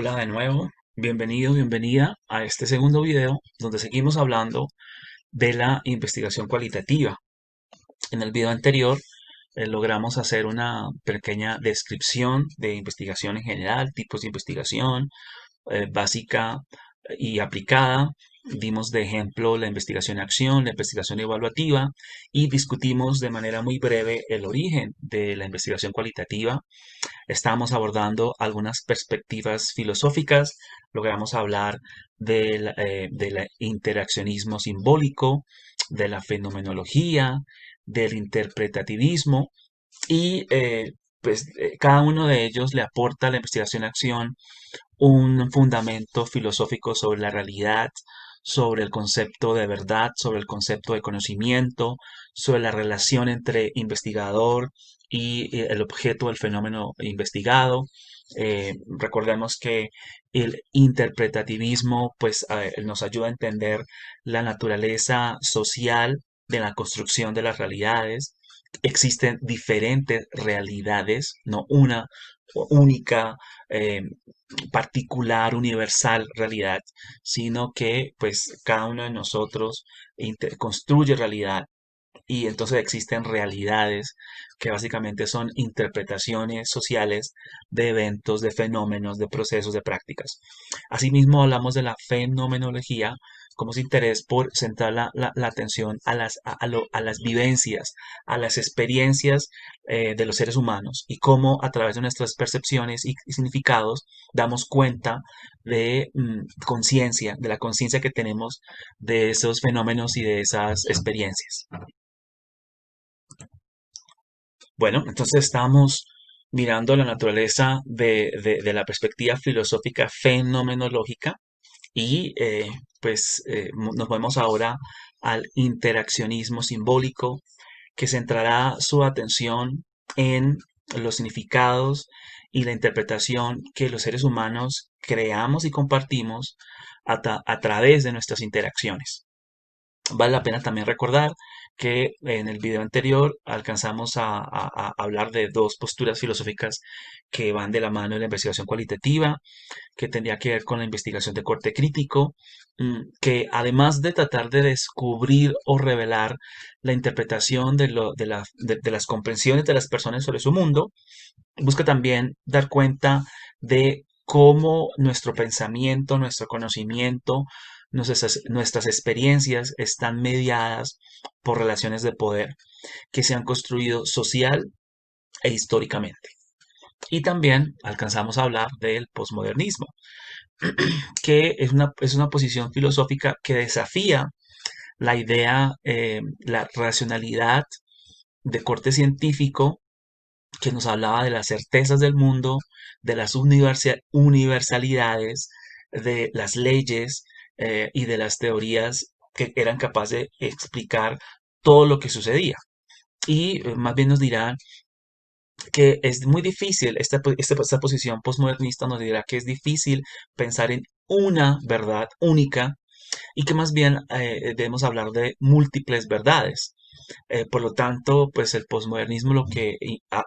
Hola de nuevo, bienvenido, bienvenida a este segundo video donde seguimos hablando de la investigación cualitativa. En el video anterior logramos hacer una pequeña descripción de investigación en general, tipos de investigación, básica y aplicada. Dimos de ejemplo la investigación acción, la investigación evaluativa y discutimos de manera muy breve el origen de la investigación cualitativa. Estábamos abordando algunas perspectivas filosóficas, logramos hablar del interaccionismo simbólico, de la fenomenología, del interpretativismo y cada uno de ellos le aporta a la investigación-acción un fundamento filosófico sobre la realidad, sobre el concepto de verdad, sobre el concepto de conocimiento, sobre la relación entre investigador y el objeto del fenómeno investigado. Recordemos que el interpretativismo nos ayuda a entender la naturaleza social de la construcción de las realidades. Existen diferentes realidades, no una única, eh, particular, universal realidad, sino que pues cada uno de nosotros construye realidad y entonces existen realidades que básicamente son interpretaciones sociales de eventos, de fenómenos, de procesos, de prácticas. Asimismo, hablamos de la fenomenología como su interés por centrar la atención a las vivencias, a las experiencias de los seres humanos y cómo a través de nuestras percepciones y significados damos cuenta de conciencia, de la conciencia que tenemos de esos fenómenos y de esas experiencias. Bueno, entonces estamos mirando la naturaleza de la perspectiva filosófica fenomenológica y nos vemos ahora al interaccionismo simbólico que centrará su atención en los significados y la interpretación que los seres humanos creamos y compartimos a través de nuestras interacciones. Vale la pena también recordar que en el video anterior alcanzamos a hablar de dos posturas filosóficas que van de la mano de la investigación cualitativa, que tendría que ver con la investigación de corte crítico, que además de tratar de descubrir o revelar la interpretación de las comprensiones de las personas sobre su mundo, busca también dar cuenta de cómo nuestro pensamiento, nuestro conocimiento, nuestras experiencias están mediadas por relaciones de poder que se han construido social e históricamente. Y también alcanzamos a hablar del posmodernismo, que es una posición filosófica que desafía la idea, la racionalidad de corte científico que nos hablaba de las certezas del mundo, de las universalidades, de las leyes y de las teorías que eran capaces de explicar todo lo que sucedía. Y más bien nos dirán que es muy difícil, esta posición postmodernista nos dirá que es difícil pensar en una verdad única y que más bien debemos hablar de múltiples verdades. Por lo tanto, pues el posmodernismo lo que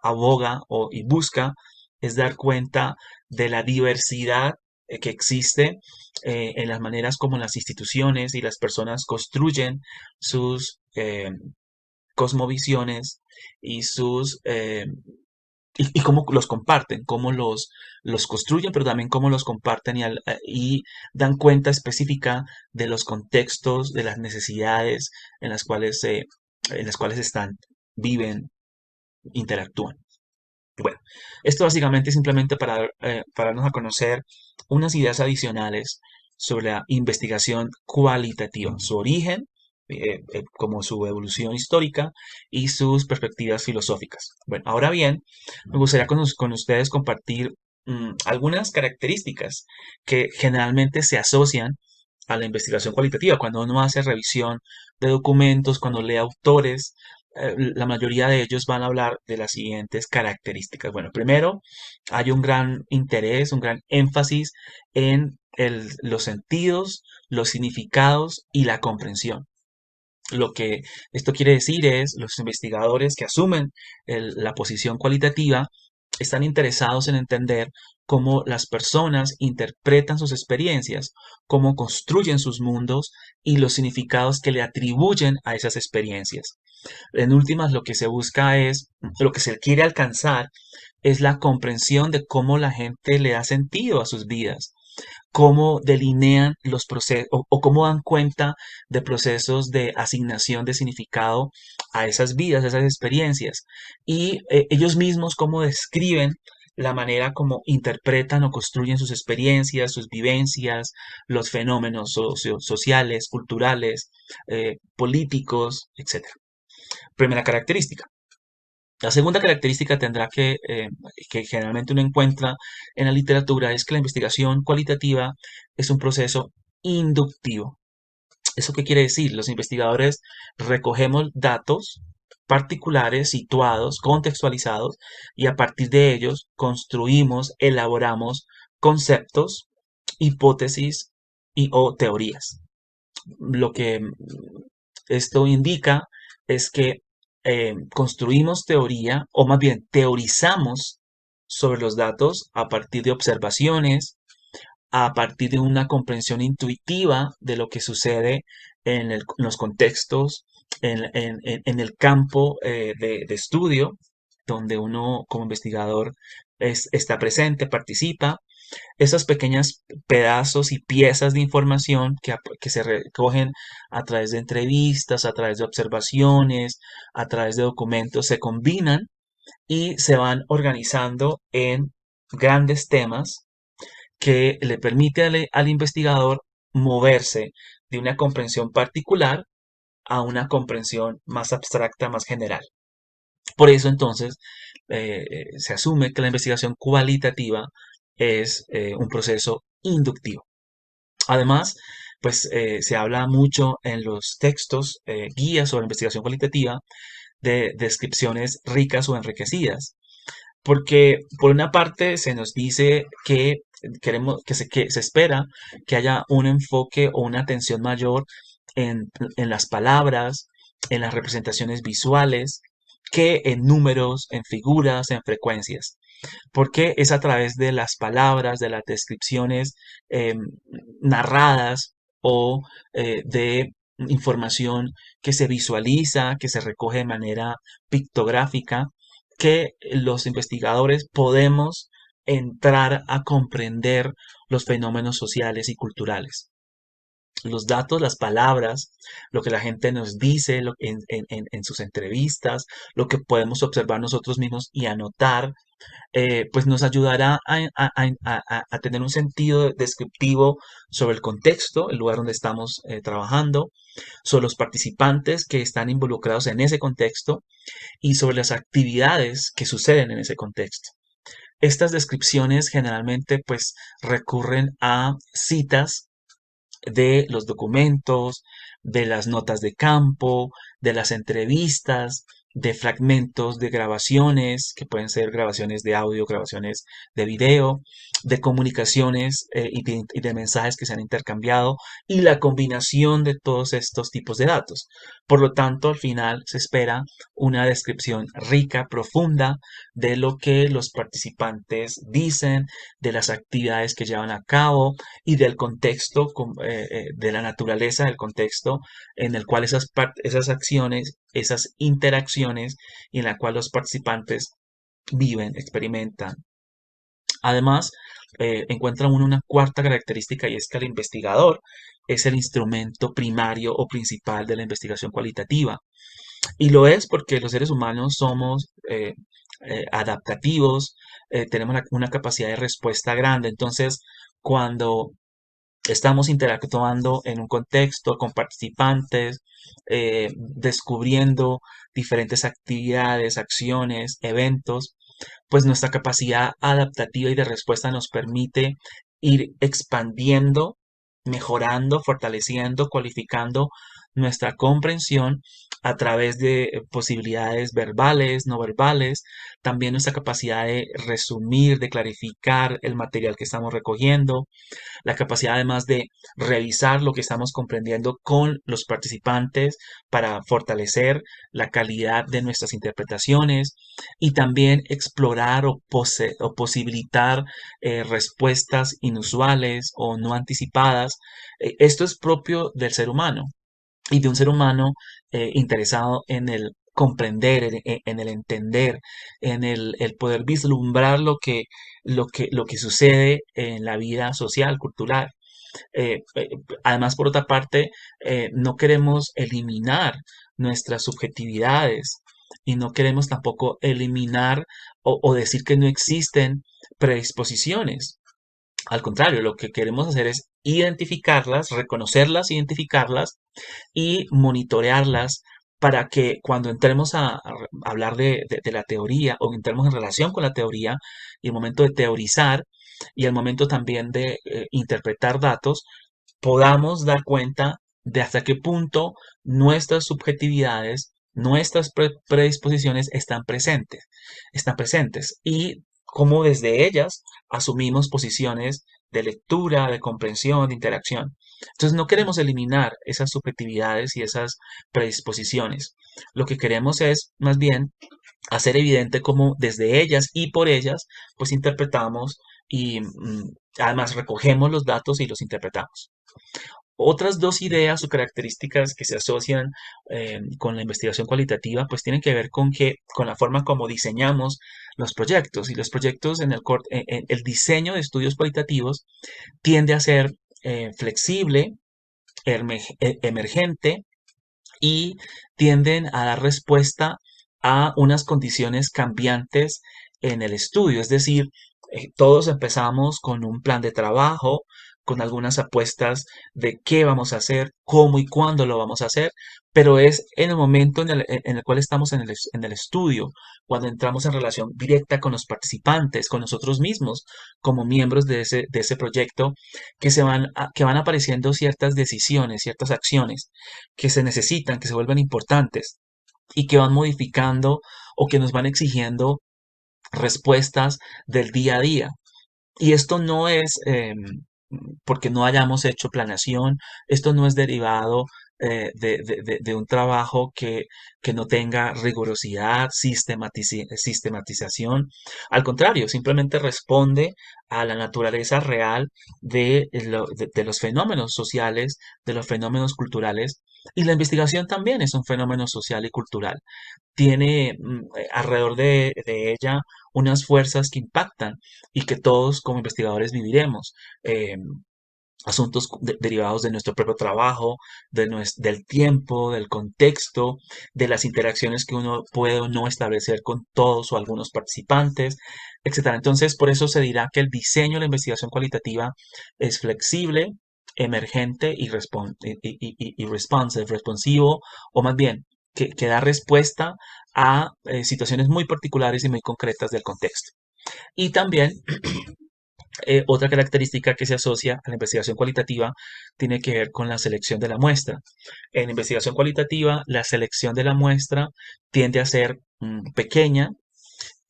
aboga y busca es dar cuenta de la diversidad que existe en las maneras como las instituciones y las personas construyen sus cosmovisiones y y cómo los comparten, los construyen, pero también cómo los comparten y dan cuenta específica de los contextos, de las necesidades en en las cuales están, viven, interactúan. Bueno, esto básicamente es simplemente para darnos a conocer unas ideas adicionales sobre la investigación cualitativa, su origen, como su evolución histórica y sus perspectivas filosóficas. Bueno, ahora bien, me gustaría con ustedes compartir algunas características que generalmente se asocian a la investigación cualitativa. Cuando uno hace revisión de documentos, cuando lee autores, la mayoría de ellos van a hablar de las siguientes características. Bueno, primero, hay un gran interés, un gran énfasis en los sentidos, los significados y la comprensión. Lo que esto quiere decir es, los investigadores que asumen la posición cualitativa están interesados en entender cómo las personas interpretan sus experiencias, cómo construyen sus mundos y los significados que le atribuyen a esas experiencias. En últimas, lo que se busca es, lo que se quiere alcanzar es la comprensión de cómo la gente le da sentido a sus vidas, cómo delinean los procesos o cómo dan cuenta de procesos de asignación de significado a esas vidas, a esas experiencias, y ellos mismos cómo describen la manera como interpretan o construyen sus experiencias, sus vivencias, los fenómenos sociales, culturales, políticos, etcétera. Primera característica. La segunda característica tendrá que generalmente uno encuentra en la literatura es que la investigación cualitativa es un proceso inductivo. ¿Eso qué quiere decir? Los investigadores recogemos datos particulares, situados, contextualizados, y a partir de ellos construimos, elaboramos conceptos, hipótesis y o teorías. Lo que esto indica es que construimos teoría, o más bien teorizamos sobre los datos a partir de observaciones, a partir de una comprensión intuitiva de lo que sucede en los contextos, en el campo de estudio, donde uno como investigador está presente, participa. Esos pequeños pedazos y piezas de información que se recogen a través de entrevistas, a través de observaciones, a través de documentos, se combinan y se van organizando en grandes temas que le permite al investigador moverse de una comprensión particular a una comprensión más abstracta, más general. Por eso entonces se asume que la investigación cualitativa es un proceso inductivo. Además, pues se habla mucho en los textos, guías sobre investigación cualitativa, de descripciones ricas o enriquecidas, porque por una parte se nos dice que queremos que se espera que haya un enfoque o una atención mayor en las palabras, en las representaciones visuales, que en números, en figuras, en frecuencias, porque es a través de las palabras, de las descripciones narradas o de información que se visualiza, que se recoge de manera pictográfica, que los investigadores podemos entrar a comprender los fenómenos sociales y culturales. Los datos, las palabras, lo que la gente nos dice en sus entrevistas, lo que podemos observar nosotros mismos y anotar, pues nos ayudará a tener un sentido descriptivo sobre el contexto, el lugar donde estamos trabajando, sobre los participantes que están involucrados en ese contexto y sobre las actividades que suceden en ese contexto. Estas descripciones generalmente pues recurren a citas de los documentos, de las notas de campo, de las entrevistas, de fragmentos de grabaciones, que pueden ser grabaciones de audio, grabaciones de video, de comunicaciones y de mensajes que se han intercambiado, y la combinación de todos estos tipos de datos. Por lo tanto, al final se espera una descripción rica, profunda, de lo que los participantes dicen, de las actividades que llevan a cabo, y del contexto, de la naturaleza del contexto en el cual esas acciones, esas interacciones y en la cual los participantes viven, experimentan. Además, encuentra uno una cuarta característica, y es que el investigador es el instrumento primario o principal de la investigación cualitativa. Y lo es porque los seres humanos somos adaptativos, tenemos una capacidad de respuesta grande. Entonces, cuando estamos interactuando en un contexto con participantes, descubriendo diferentes actividades, acciones, eventos, pues nuestra capacidad adaptativa y de respuesta nos permite ir expandiendo, mejorando, fortaleciendo, cualificando nuestra comprensión a través de posibilidades verbales, no verbales, también nuestra capacidad de resumir, de clarificar el material que estamos recogiendo, la capacidad además de revisar lo que estamos comprendiendo con los participantes para fortalecer la calidad de nuestras interpretaciones y también explorar o posibilitar respuestas inusuales o no anticipadas. Esto es propio del ser humano y de un ser humano interesado en el comprender, en el entender, en el poder vislumbrar lo que sucede en la vida social, cultural. Eh, eh, Además, por otra parte, no queremos eliminar nuestras subjetividades y no queremos tampoco eliminar o decir que no existen predisposiciones. Al contrario, lo que queremos hacer es identificarlas, reconocerlas, identificarlas y monitorearlas para que cuando entremos a hablar de la teoría o entremos en relación con la teoría y el momento de teorizar y el momento también de interpretar datos, podamos dar cuenta de hasta qué punto nuestras subjetividades, nuestras predisposiciones están presentes y cómo desde ellas asumimos posiciones de lectura, de comprensión, de interacción. Entonces no queremos eliminar esas subjetividades y esas predisposiciones. Lo que queremos es más bien hacer evidente cómo desde ellas y por ellas pues interpretamos y además recogemos los datos y los interpretamos. Otras dos ideas o características que se asocian con la investigación cualitativa, pues tienen que ver con la forma como diseñamos los proyectos. Y los proyectos el diseño de estudios cualitativos tiende a ser flexible, emergente y tienden a dar respuesta a unas condiciones cambiantes en el estudio. Es decir, todos empezamos con un plan de trabajo, con algunas apuestas de qué vamos a hacer, cómo y cuándo lo vamos a hacer, pero es en el momento en el cual estamos en el estudio, cuando entramos en relación directa con los participantes, con nosotros mismos, como miembros de ese proyecto, que van apareciendo ciertas decisiones, ciertas acciones que se necesitan, que se vuelven importantes y que van modificando o que nos van exigiendo respuestas del día a día. Y esto no es porque no hayamos hecho planeación, esto no es derivado de un trabajo que no tenga rigurosidad, sistematización. Al contrario, simplemente responde a la naturaleza real de los fenómenos sociales, de los fenómenos culturales. Y la investigación también es un fenómeno social y cultural. Tiene alrededor de ella unas fuerzas que impactan y que todos como investigadores viviremos. Eh, Asuntos derivados de nuestro propio trabajo, del tiempo, del contexto, de las interacciones que uno puede o no establecer con todos o algunos participantes, etcétera. Entonces, por eso se dirá que el diseño de la investigación cualitativa es flexible, emergente y responsive, responsivo, o más bien, que da respuesta a situaciones muy particulares y muy concretas del contexto. Y también otra característica que se asocia a la investigación cualitativa tiene que ver con la selección de la muestra. En investigación cualitativa, la selección de la muestra tiende a ser pequeña,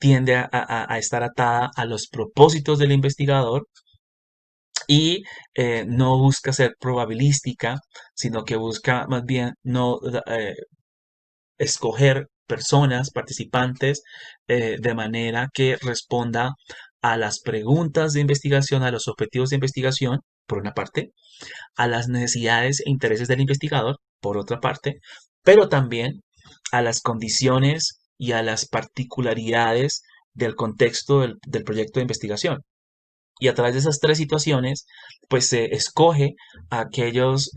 tiende a estar atada a los propósitos del investigador y no busca ser probabilística, sino que busca más bien no escoger personas, participantes, de manera que responda a las preguntas de investigación, a los objetivos de investigación, por una parte, a las necesidades e intereses del investigador, por otra parte, pero también a las condiciones y a las particularidades del contexto del proyecto de investigación. Y a través de esas tres situaciones, pues se escoge a aquellas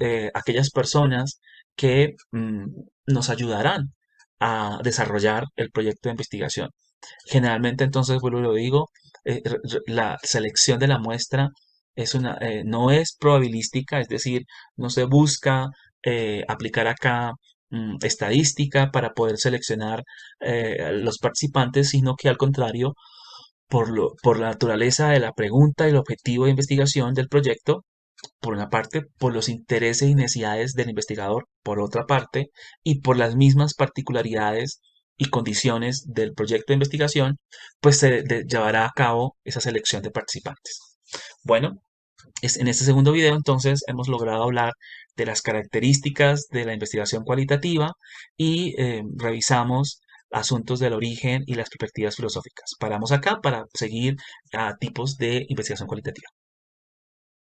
personas que nos ayudarán a desarrollar el proyecto de investigación. Generalmente, entonces, vuelvo y lo digo, la selección de la muestra no es probabilística, es decir, no se busca aplicar acá estadística para poder seleccionar los participantes, sino que al contrario, por la naturaleza de la pregunta y el objetivo de investigación del proyecto, por una parte, por los intereses y necesidades del investigador, por otra parte, y por las mismas particularidades y condiciones del proyecto de investigación, pues llevará a cabo esa selección de participantes. Bueno, en este segundo video entonces hemos logrado hablar de las características de la investigación cualitativa y revisamos asuntos del origen y las perspectivas filosóficas. Paramos acá para seguir a tipos de investigación cualitativa.